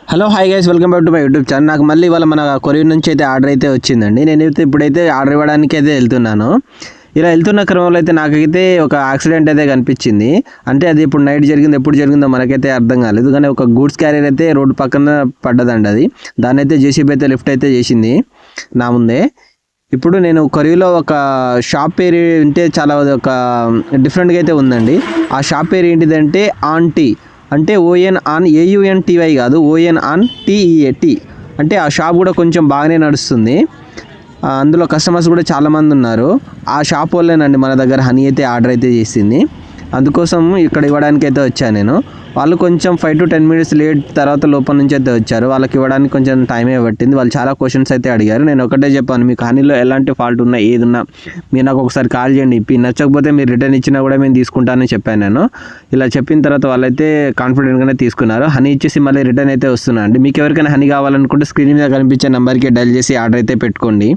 Hello hi guys, welcome back to my YouTube channel. నాకు మళ్ళీ ఇవాళ మన కొరియర్ నుంచి అయితే ఆర్డర్ అయితే వచ్చిందండి. నేనైతే ఇప్పుడైతే ఆర్డర్ ఇవ్వడానికి అయితే వెళ్తున్నాను. ఇలా వెళ్తున్న క్రమంలో అయితే నాకైతే ఒక యాక్సిడెంట్ అయితే కనిపించింది. అంటే అది ఇప్పుడు నైట్ జరిగింది, ఎప్పుడు జరిగిందో మనకైతే అర్థం కాలేదు. కానీ ఒక గూడ్స్ క్యారియర్ అయితే రోడ్డు పక్కన పడ్డదండి. అది దాన్ని అయితే జేసీబీ అయితే లిఫ్ట్ అయితే చేసింది నా ముందే. ఇప్పుడు నేను కొరియర్లో ఒక షాప్ పేరు వింటే చాలా ఒక డిఫరెంట్గా అయితే ఉందండి. ఆ షాప్ పేరు ఏంటిదంటే ఆంటీ, అంటే ఓఎన్ ఆన్ ఏయుఎన్టీవై కాదు, ఓఎన్ ఆన్ టీఈఏ అంటే ఆ షాప్ కూడా కొంచెం బాగానే నడుస్తుంది. అందులో కస్టమర్స్ కూడా చాలామంది ఉన్నారు. ఆ షాప్ వాళ్ళేనండి మన దగ్గర హనీ అయితే ఆర్డర్ అయితే చేసింది. అందుకోసం ఇక్కడ ఇవ్వడానికి అయితే వచ్చాను నేను. వాళ్ళు కొంచెం 5 to 10 minutes లేట్ తర్వాత లోపల నుంచి అయితే వచ్చారు. వాళ్ళకి ఇవ్వడానికి కొంచెం టైమే పట్టింది. వాళ్ళు చాలా క్వశ్చన్స్ అయితే అడిగారు. నేను ఒకటే చెప్పాను, మీకు హనీలో ఎలాంటి ఫాల్ట్ ఉన్నా ఏదున్నా మీరు నాకు ఒకసారి కాల్ చేయండి, ఇప్పి నచ్చకపోతే మీరు రిటర్న్ ఇచ్చినా కూడా మేము తీసుకుంటానని చెప్పాను నేను. ఇలా చెప్పిన తర్వాత వాళ్ళైతే కాన్ఫిడెంట్గానే తీసుకున్నారు. హనీ ఇచ్చేసి మళ్ళీ రిటర్న్ అయితే వస్తున్నాను అండి. మీకు ఎవరికైనా హనీ కావాలనుకుంటే స్క్రీన్ మీద కనిపించే నెంబర్కి డైల్ చేసి ఆర్డర్ అయితే పెట్టుకోండి.